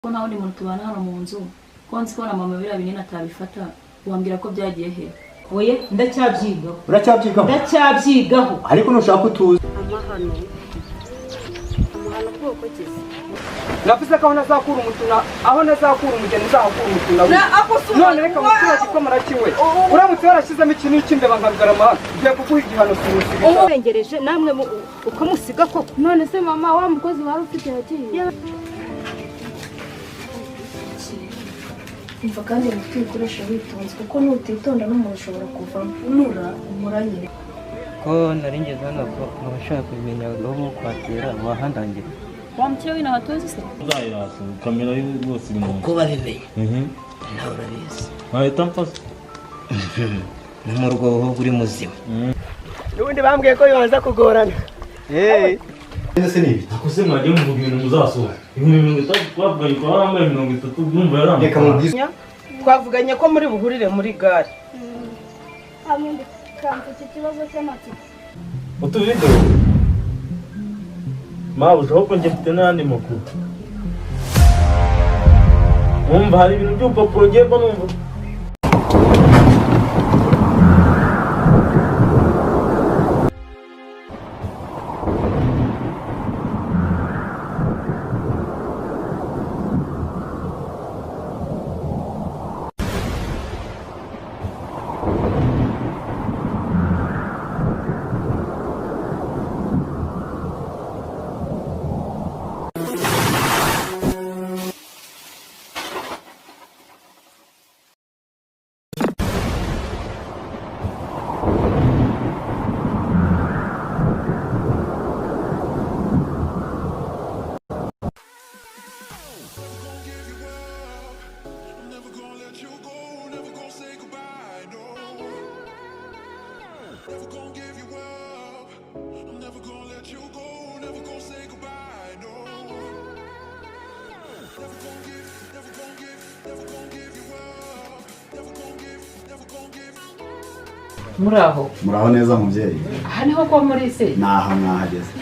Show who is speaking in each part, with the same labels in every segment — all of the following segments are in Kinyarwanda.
Speaker 1: ko nawe ni muntu tubana hano mu nzu ko nzi ko na mama bira binini atabifata wambwira ko byagiye he
Speaker 2: oye ndacyabyigaho
Speaker 3: ndacyabyigaho ariko nushaka utuzi
Speaker 4: amahano bwoko kizi
Speaker 5: navuze ko nazakura umutuna aho nazakura umugeni uzakura umutuna none reka muturage ko marakiwe uramutse warashyizemo ikintu cy'imbeba nkabigarama ugiye kuguha igihano kimusiga
Speaker 4: umurengereje namwe uko musiga koko
Speaker 6: none se mama wa mukozi wari ufite yagiye
Speaker 1: umva kandi mufite ibikoresho witonze kuko nutitonda n'umuntu ushobora kuvamo nura umuranyire
Speaker 5: ko naringeze hano ko abashaka kumenya aho kwatera wahandangira
Speaker 1: wamukire wina hatozi se
Speaker 7: uzayirasa kamera y'ubwose iri mu
Speaker 8: ko baremeye nawe urabizi
Speaker 7: wahita mfasa
Speaker 8: mu rwobo uri muzima
Speaker 5: n'ubundi bambwiye ko bibanza kugorana
Speaker 7: ese nibi nakuse mwagiye mu bintu muzasohoka 30 twavuganye ko arambaye 30 byumva yaramba
Speaker 5: reka mubwize twavuganye ko muri buhurire muri gare
Speaker 6: amundi kamfite ikibazo cy'amatsiko
Speaker 7: utuvideo mabuja ahubwo njye mfite n'andi makuru umva hari ibintu by'upapuro ngiye mba numva
Speaker 3: muraho neza mubyeyi
Speaker 2: aha niho ko muri se
Speaker 3: naha mwahageze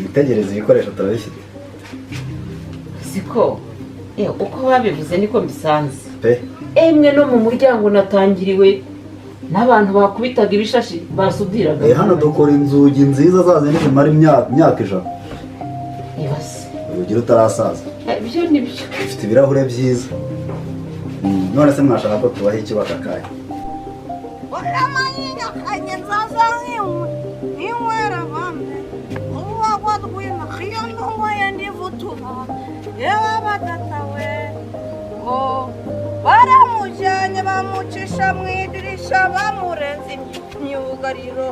Speaker 3: itegereze ibikoresho turabifite
Speaker 2: siko uko babivuze niko bisanze
Speaker 3: pe
Speaker 2: emwe no mu muryango natangiriwe n'abantu bakubitaga ibishashi basudiraga
Speaker 3: hano dukora inzugi nziza zazindi zimara imyaka ijana
Speaker 2: ibase
Speaker 3: urugira utarasaza
Speaker 2: ibyo ni byo
Speaker 3: bifite ibirahure byiza none se mwashaka ko tubaha iki bakakaye
Speaker 4: uramanya kanye nzaza nk'inywera bambe uwa gwadwina khiyondo ngoye ndivutuma yewe badatawe ngo baramujyanye bamucisha mu idirisha bamurenze imyugariro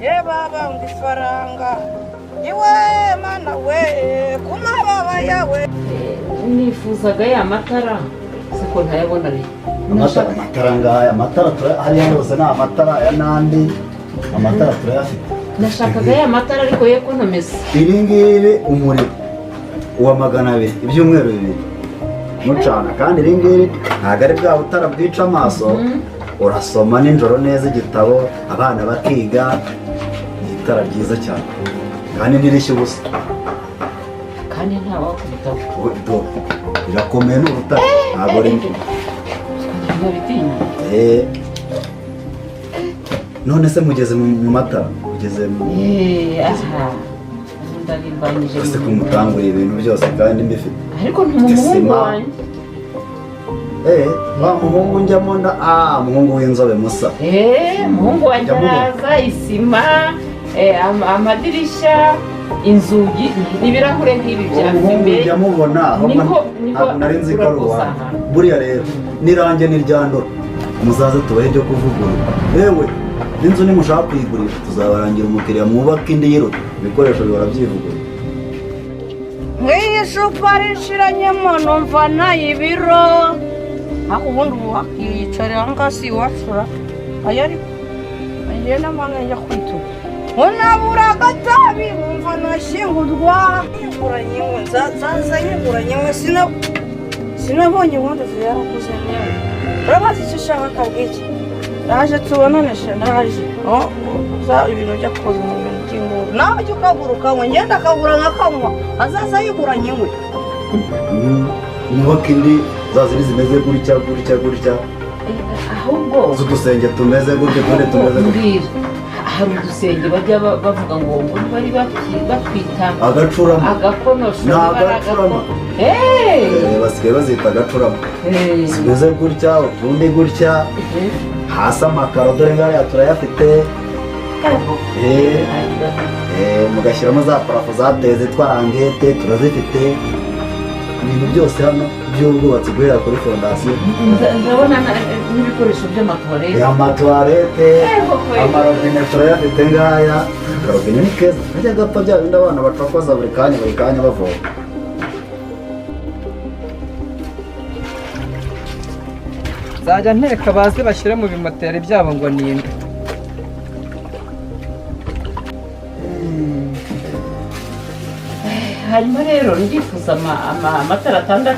Speaker 4: ye babanga ifaranga iwe mana we kumababa yawe
Speaker 2: nifuzaga ya matara siko ntayabona re
Speaker 3: amatara ngaya amatara hariya hose ni amatara ya nandi amatara turayafite
Speaker 2: nashakaga ya matara ariko ye ko ntomeze
Speaker 3: iri ngiri umuriro uwa 200 ibyumweru 2 mucana kandi iri ngiri ntabwo ari bwa butara bwica amaso urasoma nijoro neza igitabo abana bakiga ni itara ryiza cyane kandi ntirishya ubusa
Speaker 2: kandi ntawakubitaho
Speaker 3: birakomeye n'urutare ntabwo rimwe none se mugeze mu matara mugeze mu
Speaker 2: aha ndarimbanyije
Speaker 3: ese kumutangurira ibintu byose kandi mbifite
Speaker 2: ariko ntumuhungu wanjye
Speaker 3: wa muhungu njyamo muhungu w'inzobe musa
Speaker 2: muhungu wanjye araza isima amadirishya inzugi n'ibirahure nk'ibi bya
Speaker 3: mbere njya mubona ntabwo nari nzi ko ari uwanjye buriya rero n'irange n'iryandura muzaze tubahe ibyo kuvugurura yewe n'inzu nimushaka kuyigurisha tuzabarangira umukiriya mwubaka indi yiruta ibikoresho bihora byivugurura
Speaker 4: nk'iyi cupa rishiranyemo numva nayibiro aho ubundi wakiyicarira ngasi iwacura aya ariko agiye n'amanga njya kwitura unabura agatabi wumva nashyingurwa nyinguranywe nzaza nyinguranywe sinabonye inkondo ziyarakuze neza urabazi icyo ushaka akabwiki naje tubonanesha naje ibintu byo koza mu bintu by'ingombwa nawe jya ukagura ukanywa ngenda akagura nkakanywa azaza yigura nyinywe
Speaker 3: nyubaka indi za zindi zimeze gutya gutya gutya
Speaker 2: ahubwo
Speaker 3: z'udusenge tumeze gutya tundi tumeze gutya
Speaker 2: mbwira hari udusenge bajya bavuga ngo bari batwita
Speaker 3: agacurama
Speaker 2: agakonosho
Speaker 3: ni agacurama basigaye bazita agacurama zimeze gutya utundi gutya hasi amakaro dore ngariya turayafite mugashyiramo za parafo zateye zitwa rangete turazifite ibintu byose hano by'ubwubatsi guhera kuri fondasiyo
Speaker 2: ndabona n'ibikoresho by'amatuwarete
Speaker 3: amatuwarete amarobine turayafite ngaya akarobine ni keza kajya gapfa bya bindi abana bacokoza buri kanya bavoma
Speaker 5: nzajya nteka baze bashyire mu bimoteri byabo ngo ninde
Speaker 2: hanyuma rero ndifuza amatara 6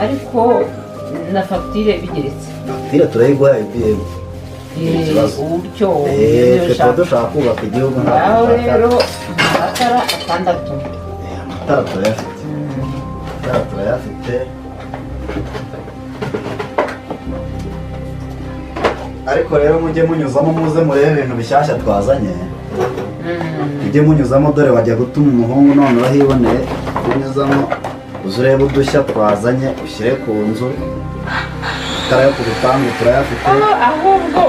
Speaker 2: ariko na fagitire bigeretse
Speaker 3: fagitire turayiguha ibm
Speaker 2: uburyo
Speaker 3: tuba dushaka kubaka igihugu
Speaker 2: aho rero amatara 6
Speaker 3: amatara turayafite ariko rero mujye munyuzamo muze murebe ibintu bishyashya twazanye ujye munyuzamo dore wajya gutuma umuhungu noneho hiboneye unyuzamo uze urebe udushya twazanye ushyire ku nzu itara yo ku bipangu turayafite
Speaker 2: ahubwo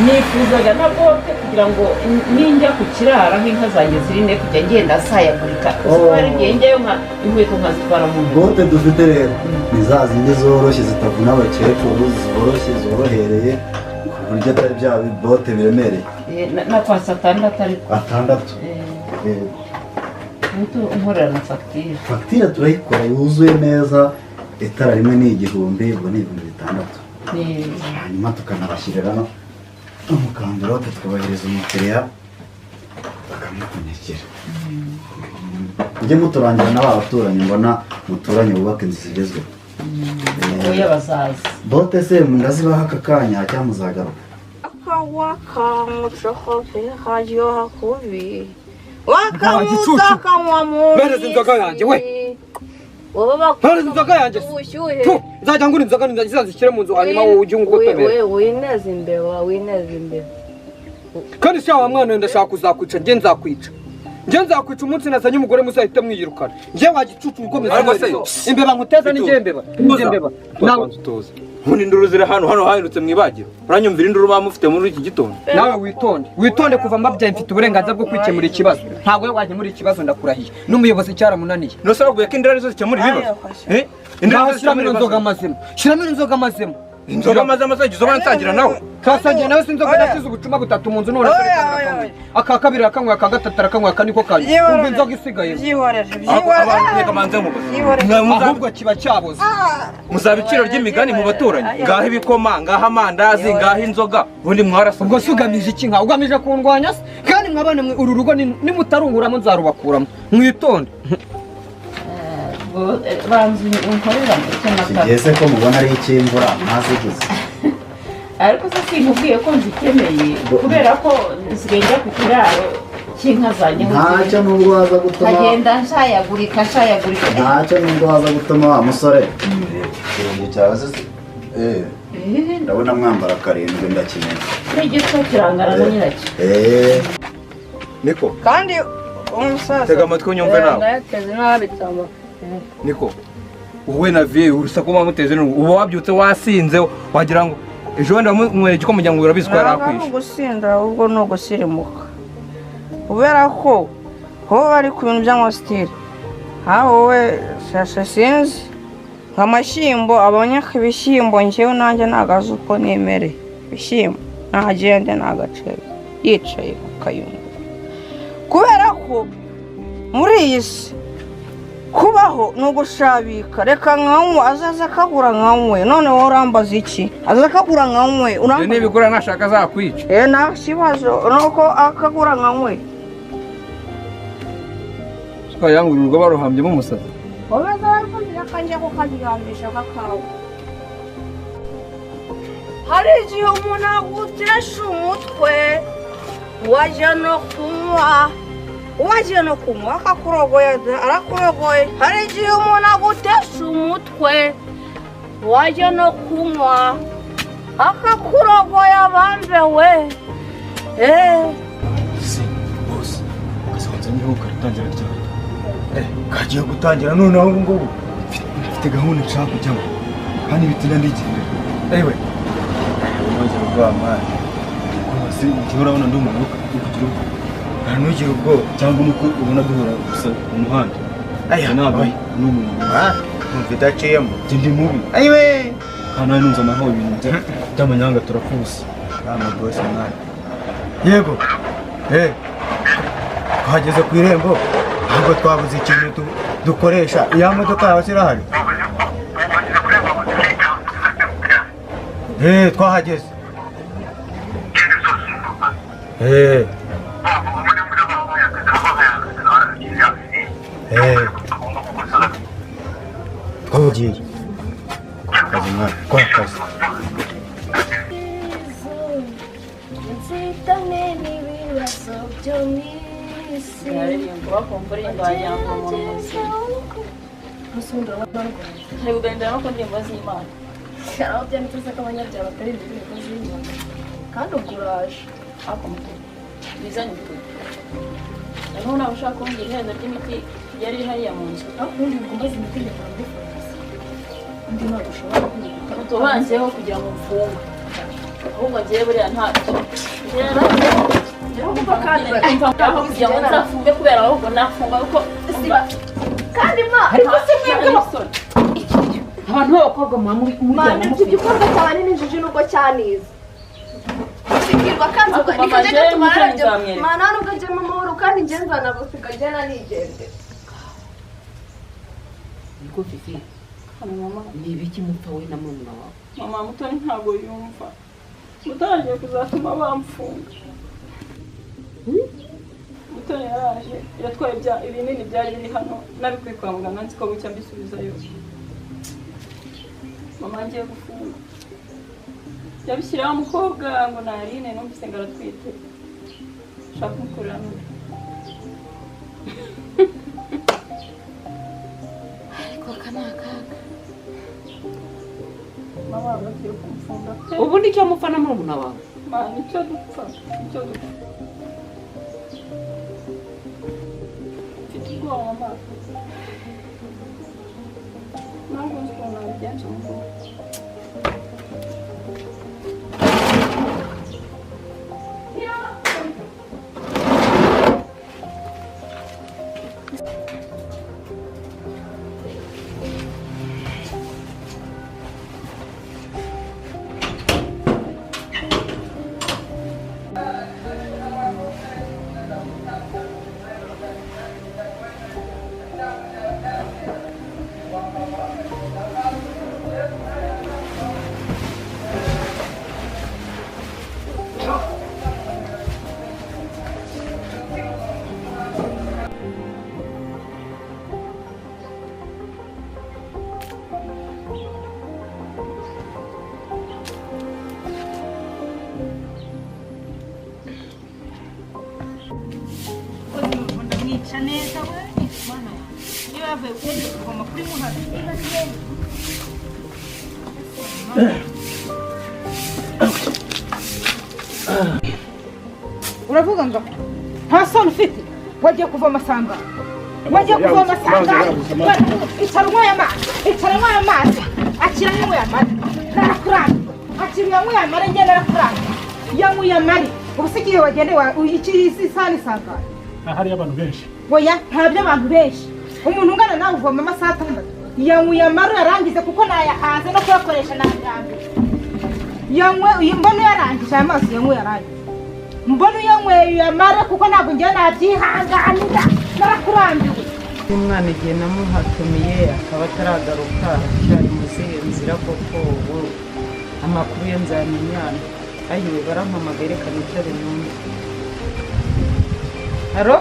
Speaker 2: nifuzaga na bote kugira ngo ninjya ku kiraro aho inka zanjye ziri ne kujya ngenda sayagurika uzibara igihe njyayo inkweto nkazitwara mu nzu
Speaker 3: bote dufite rero ni za zindi zoroshye zitavuna abakecuru zoroshye zorohereye ku buryo atari bya bote biremereye
Speaker 2: na kwa 6 ariko
Speaker 3: 6
Speaker 2: nkorera na fagitire
Speaker 3: fagitire turayikora yuzuye neza itara rimwe ni 1000 ubwo ni 600 hanyuma tukanabashyirira n'umukandarote tukabahereza umukiriya bakamupfunyikira mujye muturangira na ba baturanyi mbona muturanye bubaka inzu zigezweho
Speaker 2: y'abasaza
Speaker 3: bote se ndazibaha aka kanya cyangwa muzagaruka
Speaker 4: wakamucokofe haryoha kubi wakamuta akanywa mu
Speaker 5: mpereza inzoga yanjye we mpereza inzoga yanjye nzajya ngura inzoga nzazishyire mu nzu hanyuma wowe ujye ungutomera
Speaker 4: wineze imbeba
Speaker 5: kandi se wa mwana ndashaka kuzakwica njye nzakwica umunsi nazanye umugore muzahita mwiyirukana njye wagicucu ukomeza imbeba nkuteza n'injye imbeba
Speaker 7: nawe tutoze ubundi induru ziri hano hahindutse mu ibagiro uranyumvira induru bamufite muri iki gitondo
Speaker 5: nawe witonde kuva mbabyaye mfite uburenganzira bwo kwikemura ikibazo ntabwo we wajyemura ikibazo ndakurahiye n'umuyobozi cyaramunaniye
Speaker 7: ntusaba kuya ko induru arizo zikemura ibibazo
Speaker 5: shyiramo inzoga amazima
Speaker 7: inzoga amazima zagize uba nsangira nawe
Speaker 5: kasangira nawe sinzoga nasize ubucuma 3 mu nzu none aka kabiri akanywa aka gatatu akanywa aka niko kanye umva inzoga isigaye ahubwo kiba cyaboze
Speaker 7: muzaba iciro ry'imigani mu baturanyi ngaho ibikoma ngaho amandazi ngaho inzoga ubundi mwarasa
Speaker 5: ubwo se ugamije iki nka ugamije kundwanya se kandi mwabana uru rugo nimutarunguramo nzarubakuramo mwitonde
Speaker 2: banzu unkorera
Speaker 3: kigeze ko mubona ari icy'imvura ntaziguze
Speaker 1: ariko se sinkubwiye ko nzikeneye kubera ko nsigaye njya ku kiraro cy'inka zanjye
Speaker 3: ntacyo nubwo waza gutuma
Speaker 1: nkagenda nshayagurika
Speaker 3: ntacyo nubwo waza gutuma wa musore ikirenge cyawe se ndabona mwambara 7 ndakimenya
Speaker 1: n'igitwa kirangana na nyiracyo
Speaker 7: niko
Speaker 4: kandi umusaza
Speaker 7: tega amatwi unyumve nawe
Speaker 4: ndayateze n'abitama
Speaker 7: niko wowe na vie urusaku mwamuteze uba wabyutse wasinze wagira ngo ejo wenda mumwere igikoma kugira ngo urabizi ko yarakwishe
Speaker 4: ntabwo gusinda ahubwo ni ugusirimuka kubera ko wowe bari ku bintu by'amasitiri aho wowe shasha sinzi nk'amashyimbo abanyaka ibishyimbo njyewe nanjye nagaze uko nemereye ibishyimbo ntagende ntagacere yicaye akayungu kubera ko muri iyi si kubaho ni ugushabika reka nkanywe azaza akagura nkanywe none wowe urambaza iki azaza akagura nkanywe
Speaker 7: urambaza n'ibigura nashaka azakwica
Speaker 4: nta kibazo nuko akagura nkanywe
Speaker 7: twayangurira urwo baruhambyemo umusazi
Speaker 4: wowe zarafundira akanjya kukaryamisha kakawe hari igihe umuntu agutesha umutwe waje no kunywa akakurogoya arakurogoye hari igihe umuntu agutesha umutwe waje no kunywa akakurogoya bambewe
Speaker 5: bose akazabanza niho karatangira ryari kagiye gutangira none aho ngubu mfite gahunda nshaka kujyamo kandi bitina ndigirira ewe umaze rwamana rwose igihe urabona ndi umuntu uri kugira ubwo ntugire ubwoba cyangwa nuko ubona duhura gusa mu muhanda ntabwo ni umuntu numva idaciyemo ndi mubi ayiwe kandi nawe nunze amahoro ibintu by'amanyanga turapfusa nama rwose mwana yego twageze ku irembo ntabwo twabuze ikintu dukoresha iya modoka yawe irahari twahageze twagiye kazi mwana kwa kazi
Speaker 6: kandi uguraje
Speaker 1: bizanye ukuri naho nawe ushaka kongera ihendo ry'imiti yari hariya mu nzu
Speaker 6: ubundi bugombaze imiti nyakora muri farumasi undi ntabwo ushobora kwiga
Speaker 1: utubanzeho kugira ngo mfunge ahubwo ngewe buriya ntacyo aho kugira ngo nzafunge kubera ahubwo nafunga kuko
Speaker 6: kandi ma
Speaker 1: ariko si mwebwe basore abantu b'abakobwa mujyana
Speaker 6: ibyo gikorwa cyaba ari n'injiji nubwo cyanize sikirwa kanzu nikajya tumararabyo mana nubwo ajya mu mahoro kandi ngenzana gusiga agena nigendera
Speaker 1: niko fifi mama ni ibiki mupfa we na mwana wawe mama mutoni ntabwo yumva mutangiye kuzatuma bamfunga mutoni yaraje yatwaye ibinini byari biri hano nabikwiye kwa muganga nzi ko bucya mbisubizayo mama ngiye gufunga yabishyiraho umukobwa ngo narine numvise ngo aratwite ushaka kumukorera none ariko aka ni akaga mama bagiye kumufunga
Speaker 2: ubu nicyo mupfa na murumuna wawe
Speaker 1: nicyo dupfa mfite ubwoba mu maso ntabwo nzi ukuntu nabigenza umugore
Speaker 4: neza we mwana niba yavuye kuvoma kuri muhanda uravuga ngo nta soni ufite wagiye kuvoma sanga icara unyweye amazi akira yanyweye amari narakurambiwe akira yanyweye amari njye narakurambiwe yanyweye amari ubu se igihe wagendeye iki isani sanga
Speaker 9: hariyo abantu benshi
Speaker 4: oya ntabyo abantu benshi umuntu ungana nawe uvoma amasaha 6 yanyweye amari yarangize kuko nayahanze no kuyakoresha nayanyweye mbona yarangije amazi yanyweye yarangize mbona yanyweye amari kuko ntabwo ngiye nabyihanganira narakurambiwe
Speaker 2: umwana igihe namuhatumiye akaba ataragaruka cyari mu zihe nzira koko ubu amakuru ye nzamenyana ayiwe barampamagaye reka nicare numve haro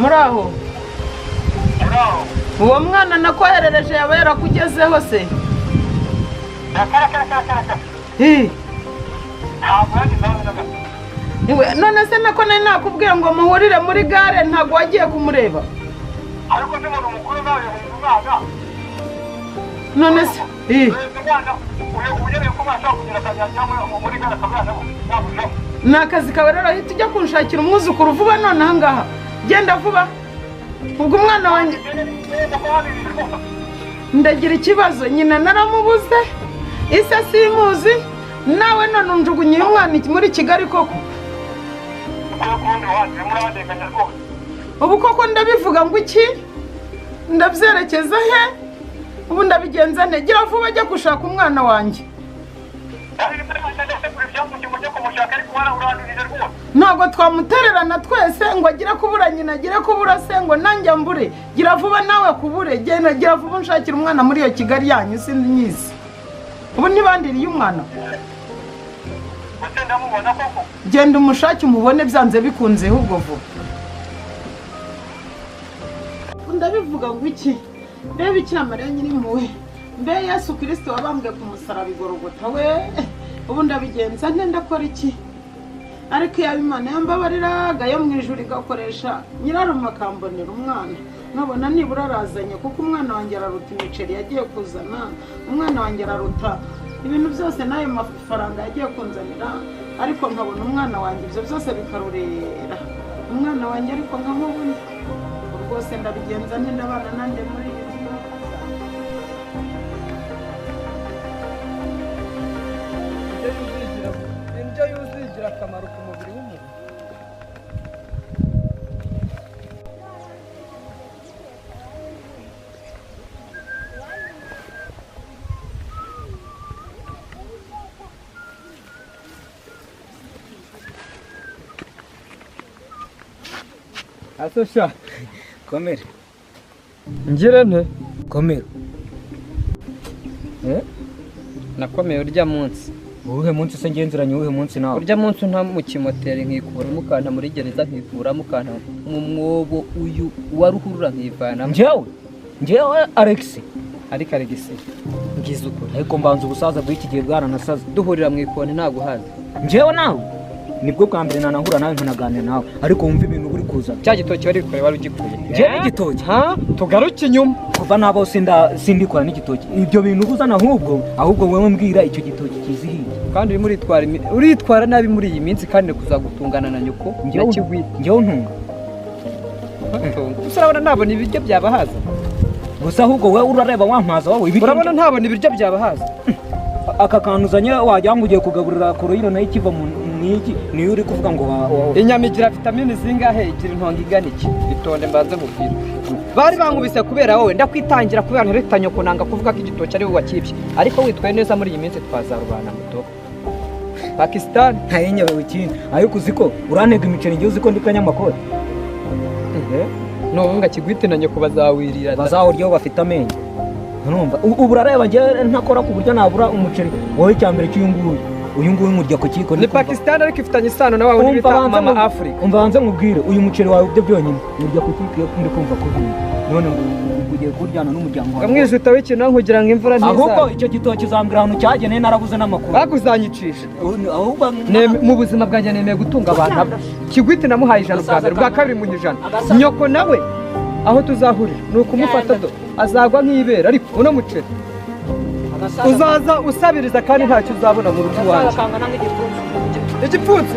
Speaker 2: muraho uwo mwana nakoherereje yaba yarakugezeho se none se nako nari nakubwiye ngo muhurire muri gare ntabwo wagiye kumureba
Speaker 9: ariko se umuntu mukuru nawe yahunze umwana
Speaker 2: none se
Speaker 9: umwana ugereye ko bashaka kugira akajya cyangwa muri gare akabana yamujamo
Speaker 2: ni akazi kawe rero ahita ujya kunshakira umwuzukuru vuba none aha ngaha genda vuba ubwo umwana wanjye ndagira ikibazo nyina naramubuze ise simuzi nawe none unjugunye umwana muri Kigali koko ubu koko ndabivuga ngo iki ndabyerekeza he ubu ndabigenza nte gira vuba ajya gushaka umwana wanjye ntabwo twamutererana twese ngo agire kubura nyina agire kubura se ngo nanjye mbure gira vuba nawe kubure gira vuba unshakira umwana muri iyo Kigali yanyu sinyizi ubu ntibandiriye umwana genda umushake umubone byanze bikunze ahubwo vuba ndabivuga ngo iki reba Bikira Mariya Nyirimpuhwe mbe Yesu Kristo wabambwe ku musaraba igorogota we ubu ndabigenza nte ndakora iki ariko yaba Imana yambabariraga yo mu ijuru igakoresha nyirarume akambonera umwana nkabona nibura arazanye kuko umwana wanjye araruta imiceri yagiye kuzana umwana wanjye araruta ibintu byose n'ayo mafaranga yagiye kunzanira ariko nkabona umwana wanjye ibyo byose bikarurera umwana wanjye ariko nkamubona rwose ndabigenza nte ndabana nande muri iyi nzu
Speaker 7: indyo yuzigira akamaro ku mubiri w'umuntu asosha
Speaker 5: komera
Speaker 7: ngire nte
Speaker 5: komera
Speaker 7: nakomeye urya munsi
Speaker 5: uwuhe munsi se ngenzeranye uwuhe munsi nawe
Speaker 7: urya munsi nta mu kimoteri nkikuramo ukanta muri gereza nkikuramo ukanta mu mwobo uyu wa ruhurura nkivanamo
Speaker 5: njyewe Alex
Speaker 7: ariko Alex ngize ukuri
Speaker 5: ariko mbanza ubusaza bw'iki gihe bwaranasaze
Speaker 7: duhurira mu ikoni ntabwo uhazi
Speaker 5: njyewe nawe nibwo bwa mbere nanahura nawe nkanaganira nawe ariko wumva ibintu buri kuza
Speaker 7: cya gitoki wari kure wari ugikuye
Speaker 5: njyewe igitoki
Speaker 7: tugaruke inyuma
Speaker 5: kuva nabo sindikora n'igitoki ibyo bintu uzana ahubwo wowe mbwira icyo gitoki kizihiye
Speaker 7: kandi urimo uritwara nabi muri iyi minsi kandi kuzagutungana na nyoko
Speaker 5: njyewe ntunga
Speaker 7: urabona ntabona ibiryo byabahaza
Speaker 5: gusa ahubwo wowe urareba wampaza wowe
Speaker 7: urabona ntabona ibiryo byabahaza
Speaker 5: aka kantu uzanye wagira ngo ugiye kugaburira koroyiro nayo ikiva mu niki niyo uri kuvuga ngo
Speaker 7: inyama igira vitamine zingahe igira intongo igana iki bitonde mbanze mubwira bari bankubise kubera wowe ndakwitangira kubera ntarita nyoko nanga kuvuga ko igitoki ari wowe wakibye ariko witwaye neza muri iyi minsi twazarubana muto Pakistan
Speaker 5: ntayenyewe ikindi ariko uziko urantega imiceri ngiye uziko ndi kanyamakuru
Speaker 7: nunga kigwite na nyoko bazawirira
Speaker 5: bazawuryaho bafite amenyo urumva ubu urareba njye ntakora ku buryo nabura umuceri wowe cyambere cy'uyunguyu uyu nguyu nkurya ku kiko
Speaker 7: ni Pakistan ariko ifitanye isano nawe undi bita mama Africa
Speaker 5: umva hanze nkubwire uyu muceri wawe byo byonyine nkurya ku kiko iyo ndi kumva ko none ngo ugiye kuryana n'umuryango wawe
Speaker 7: ngamwijuta w'ikintu nkugira ngo imvura ntiza
Speaker 5: ahubwo icyo gitoki uzambwira ahantu cyageneye narabuze n'amakuru
Speaker 7: baguzanyicisha mu buzima bwanjye nemeye gutunga abantu kigwite namuhaye ijana bwa mbere bwa kabiri mu ijana nyoko nawe aho tuzahurira ni ukumufata azagwa nk'ibera ariko uno muceri uzaza usabiriza kandi ntacyo uzabona mu rugo iwanjye igipfunsi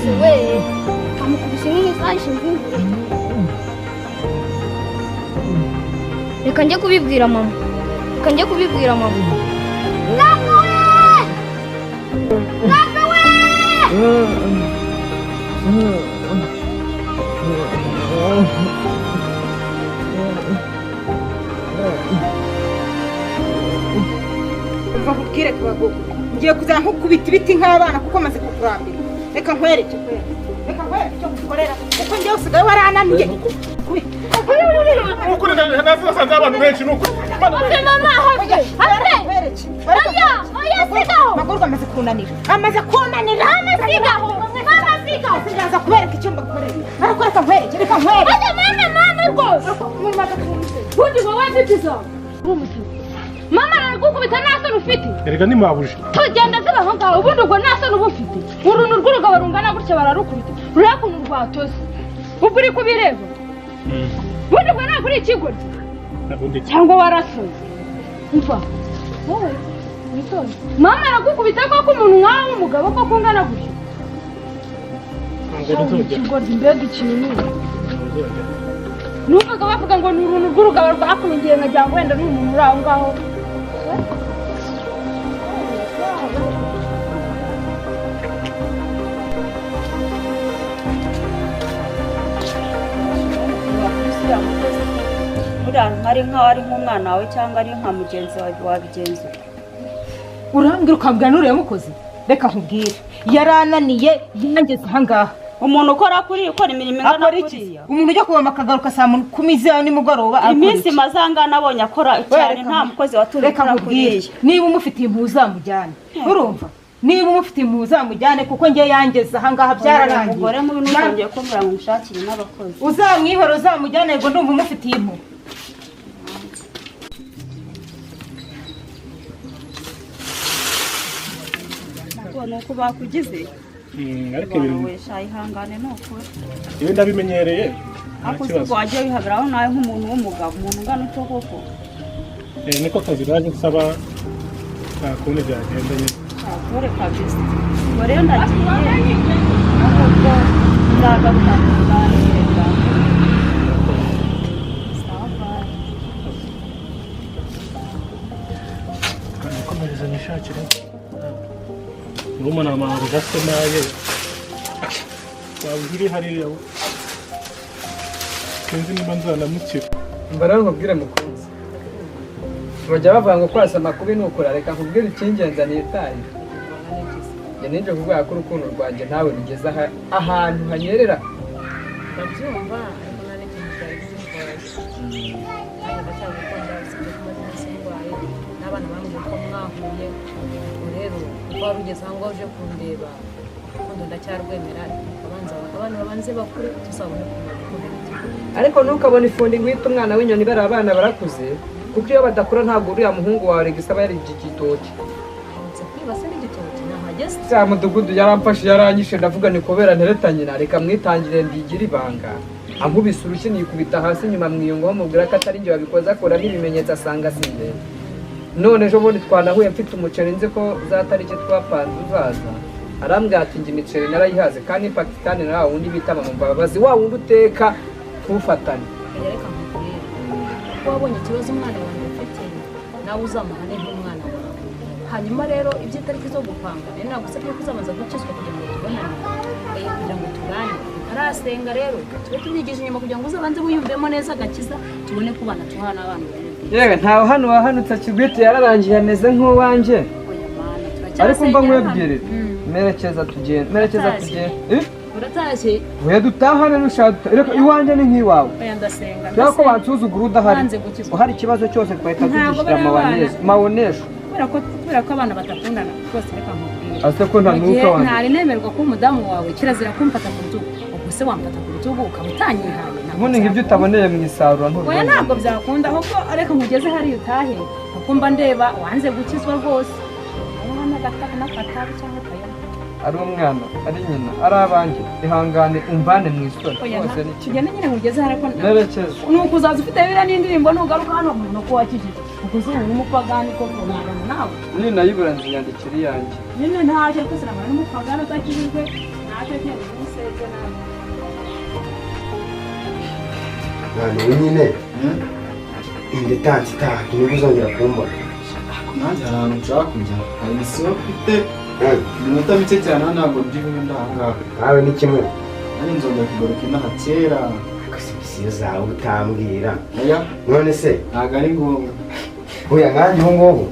Speaker 10: se we amukubise nk'isaha imvura. Reka njye kubibwira mama.
Speaker 2: Umva nkubwire kubago ngiye kuza nkukubita ibiti nk'abana kuko maze kukurambira. Reka nkwereke icyo gukorera kuko njye usigaye warananiye.
Speaker 9: Ukuri nasanze abantu benshi nuko.
Speaker 10: Mama haje.
Speaker 2: Maguru amaze kunanira. Amaze kunanira. Sindaza kubereka icyo mbakorera. Ariko reka nkwereke.
Speaker 10: Mama rwose. Bundi wowe nditiza. Mama aragukubita nta soni ufite.
Speaker 9: Erega ni mabuje.
Speaker 10: Tugenda zibaho ngaho ubundi ubwo nta soni uba ufite. Uruntu rw'urugabo rungana gutya bararukubita. Ruriya kuntu rwatoze. Ubwo uri kubireba. Bundi ubwo ntabwo uri ikigoryi. Cyangwa warasoze. Umva. Wowe witonde. Mama aragukubita koko umuntu nkawe w'umugabo koko ungana gutya. Ikigoryi mbega ikintu. Numvaga bavuga ngo ni uruntu rw'urugabo rwakungiye nkagira ngo wenda ni umuntu uri aho ngaho.
Speaker 1: ari nkaho ari nk'umwana wawe cyangwa ari nka mugenzi wawe wabigenzura.
Speaker 2: Urambwira ukambwira n'uriya mukozi. Reka nkubwire yarananiye yangeze aha ngaha.
Speaker 1: Umuntu ukora imirimo ingana kuriya.
Speaker 2: Umuntu ujya kubama akagaruka saa 10 nimugoroba akora
Speaker 1: iminsi mazanga nabonye akora cyane nta mukozi watureka
Speaker 2: Reka nkubwire niba umufitiye impuzamujyane urumva niba umufitiye impuzamujyane kuko ngiye yangeze aha ngaha byararangiye.
Speaker 1: Umugore mu bintu ngiye kumbura ngo mushakire n'abakozi.
Speaker 2: Uzamwihora uzamujyane ngo ndumva umufitiye impu.
Speaker 1: Nuko bakugize
Speaker 9: ariko ibintu
Speaker 1: wesha ihangane nokuri
Speaker 9: ibi ndabimenyereye
Speaker 1: ako siko wagiye wihabiraho nawe nk'umuntu w'umugabo umuntu ungana uto koko
Speaker 9: niko kazi baje nsaba kubone byagendanye
Speaker 1: akore kabisa ngo rero ndagiye ahubwo nzagaruka kuganira
Speaker 9: komereza nishakire Rumana mama gafite naye wabiri hariya kenzi nimba nzanamukira
Speaker 7: mbara nkubwire mukunzi bajya bavuga ngo kwasa makubi nukura reka nkubwire ikingenza nitaye njye nije kuvuga ko urukundo rwanjye nawe rugeze ahantu hanyerera
Speaker 11: ndabyumva ariko nane kintu n'abana bambwiye ko mwahuye rero kuba rugeze aho ngaho uje kundeba urukundo ndacyarwemera abana babanze bakure tuzabone kumenya
Speaker 7: ariko ntukabone ifundi ngwita umwana w'inyoni bari abana barakuze kuko iyo badakura ntabwo uriya muhungu wawe regisaba yari igitoki
Speaker 11: kwibase n'igitoki nahageze
Speaker 7: za mudugudu yaramfashe yaranyishe ndavuga ni kubera nteretanyina reka mwitangire ndigira ibanga ankubise urushyi nikubita hasi nyuma mwiyungaho mubwira ko atari njye wabikoze akora n'ibimenyetso asanga sinjye none ejo bundi twanahuye mfite umuceri nzi ko za tariki twapanze uzaza arambwira ati njye imiceri narayihaze kandi Pakistani na wa wundi bita mama mbabazi wa wundi uteka ntufatane
Speaker 11: reka nkubwire ko wabonye ikibazo umwana wanjye ufite nawe uzamuhane nk'umwana wawe hanyuma rero iby'itariki zo gupanga rero nagusabye ko uzabanza gukizwa kugira ngo tubonane kugira ngo tuganire arasenga rero tube tubyigije inyuma kugira ngo uzabanze wiyumvemo neza agakiza tubone kubana tuhana abana
Speaker 7: yewe ntawe hano wahanutse kigwite yararangiye ameze nk'uwanjye ariko mba nkwebwirire merekeza tugende
Speaker 11: uratashye
Speaker 7: we dutahane nushaka reka iwanjye ni nk'iwawe
Speaker 11: ndasenga
Speaker 7: cyako bansuzugura udahari uhari ikibazo cyose twahita tugishyira mawonesho
Speaker 11: kubera ko abana batakundana rwose reka nkubwire
Speaker 7: ase ko ntanuka wanjye
Speaker 11: ntari nemerwa ko umudamu wawe kirazira kumfata ku rutugu ubwo se wamfata ku rutugu ukaba utanyihaye
Speaker 7: ubundi nk'ibyo utaboneye mu isarura
Speaker 11: oya ntabwo byakunda ahubwo ariko nkugeze hariya utahe kuko mba ndeba wanze gukizwa rwose umwana gataka n'akatabi cyangwa akayama
Speaker 7: ari umwana ari nyina ari abanjye ihangane umvane mu isoni rwose ni
Speaker 11: tugende nyine nkugeze hariya ko
Speaker 7: nerekeza
Speaker 11: ni ukuzaza ufite biriya n'indirimbo nugaruka hano umuntu ko wakijije ukuze ubu n'umupagani ko kumugana nawe
Speaker 7: nini nayibura nziyandikira iyanjye
Speaker 11: nyine ntacyo rwose nabona n'umupagani utakijijwe
Speaker 2: naje ngenda umusege nawe
Speaker 12: mwana we nyine indi tansi itaha niba uzongera kumbona
Speaker 5: nanjye hari ahantu nshaka kujya hari misiyo mfite iminota mike cyane ntabwo ndi bube ndahangaha
Speaker 12: nawe ni kimwe
Speaker 5: nanjye nzongera kugaruka inaha kera
Speaker 12: misiyo zawe utambwira
Speaker 5: oya
Speaker 12: none se
Speaker 5: ntabwo ari ngombwa
Speaker 12: oya nkanjye ubu ngubu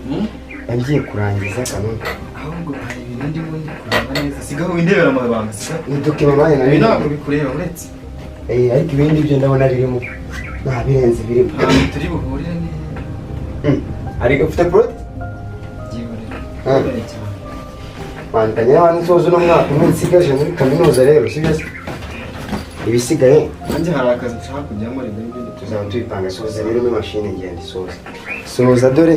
Speaker 12: yagiye kurangiza kanuni
Speaker 5: ahubwo hari ibintu ndimo ndi kureba neza sigaho windebera amabanga sigaho
Speaker 12: ni dokima nanjye
Speaker 5: ibi ntabwo bikureba uretse
Speaker 12: ariko ibindi byo ndabona ririmo nta birenze birimo
Speaker 5: ahantu turi buhurire ni
Speaker 12: ariko ufite poroti
Speaker 5: byihorera cyane
Speaker 12: bandanya hano nsoza uno mwaka umwe nsigaje muri kaminuza rero sibyo se ibisigaye
Speaker 5: nanjye hari akazi nshaka kujyamo rero n'ibindi
Speaker 12: tuzaba tubipanga soza rero muri mashini ngenda soza dore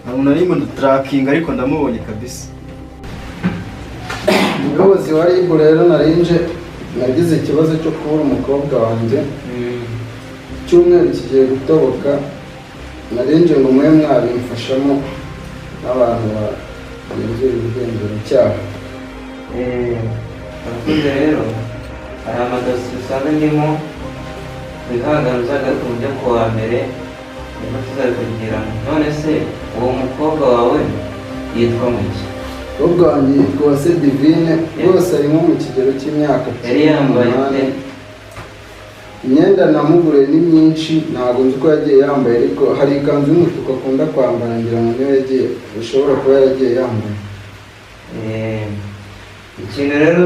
Speaker 5: ntabwo narimo ndutarakinga ariko ndamubonye kabisa
Speaker 12: umuyobozi wa ribu rero nagize ikibazo cyo kubura umukobwa wanjye icyumweru kigiye gutoboka narinje ngo mube mwabimfashamo n'abantu bagenzura ubugenzacyaha
Speaker 8: abakuze rero hari amadosiye usanga ndimo wihangana uzagatunze ku wa mbere niba tuzabikugiramo none se uwo mukobwa wawe yitwa muki
Speaker 12: umukobwa wanjye yitwa Uwase Divine rwose ari nko mu kigero cy'imyaka
Speaker 8: yari yambaye
Speaker 12: imyenda namuguriye ni myinshi ntabwo nzi uko yagiye yambaye ariko hari ikanzu y'umutuku akunda kwambara ngira ngo niyo yagiye bishobora kuba yaragiye yambaye
Speaker 8: ikintu rero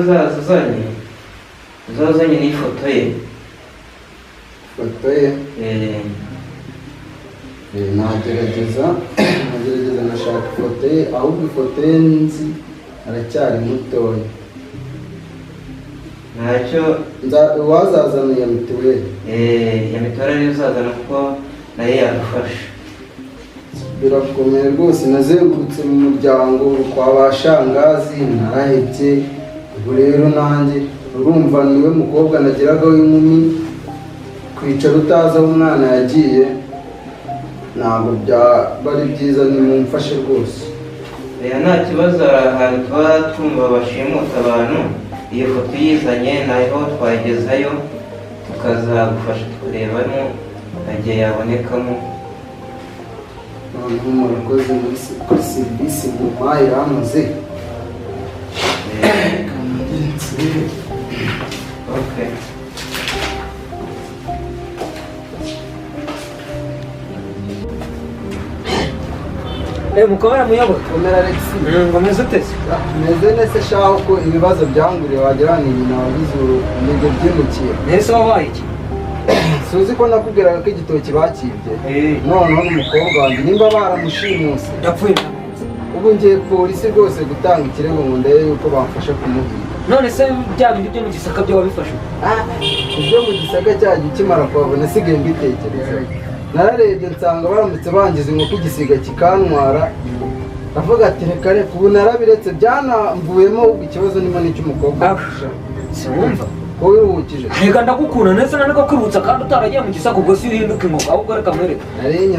Speaker 8: uzazanye n'ifoto ye
Speaker 12: ifoto ye nagerageza nashaka ifoto ye ahubwo ifoto ye nzi aracyari mutoya
Speaker 8: ntacyo
Speaker 12: wazazana iya mituweli
Speaker 8: iya mituweli niyo uzazana kuko nayo yadufasha
Speaker 12: birakomeye rwose nazengurutse mu muryango kwa ba shangazi narahebye ubu rero nanjye urumva niwe mukobwa nagiragaho inkumi kwicara utazi aho umwana yagiye ntabwo byaba ari byiza nimumfashe rwose
Speaker 8: nta kibazo hari ahantu tuba twumva bashimuta abantu iyo foto uyizanye naho twayigezayo tukazagufasha tukarebamo igihe yabonekamo
Speaker 12: noneho murakoze kuri serivisi mumpaye iranoze
Speaker 13: mukobora muyoboke
Speaker 12: komera Alex
Speaker 13: ngo meze uteze
Speaker 12: meze nese shaho ko ibibazo byanguriye wagira ni nyina wabize urugendo byimukiye
Speaker 13: nese wabaye iki
Speaker 12: suzi ko nakubwiraga ko igitoki bakibye noneho n'umukobwa wanjye nimba baramushimuse
Speaker 13: yapfuye
Speaker 12: ubu ngiye polisi rwose gutanga ikirego ngo ndebe yuko bamfasha kumuhiga
Speaker 13: none se bya bindi byo mu gisaka byo wabifashe
Speaker 12: ibyo mu gisaka cyagiye ukimara kuhabona sigaye mbitekereza nararebye nsanga baramutse bangiza inkoko igisiga kikantwara ndavuga ati reka reka ubu narabiretse byanamvuyemo ahubwo ikibazo nimo n'icy'umukobwa
Speaker 13: siwumva
Speaker 12: wowe uruhukije
Speaker 13: reka ndagukunda ndetse naniko kwibutsa kandi utaragiye mu gisaka ubwo si uhinduka inkoko ahubwo reka mwereke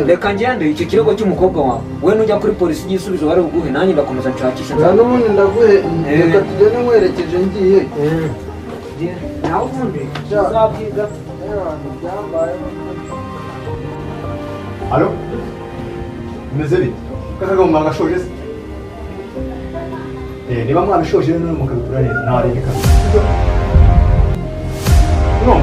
Speaker 13: reka ngende icyo kirego cy'umukobwa wawe we nujya kuri polisi igisubizo bari buguhe nanjye ndakomeza nshakisha
Speaker 12: n'ubundi ndaguhe reka tugende nkwerekeje ngiye
Speaker 13: nawe ubundi uzabyiga
Speaker 5: Alo? Bimeze bite? Kakaga mu gashoje se? Niba mwabishoje rero mukabikora neza ntarengeka. No.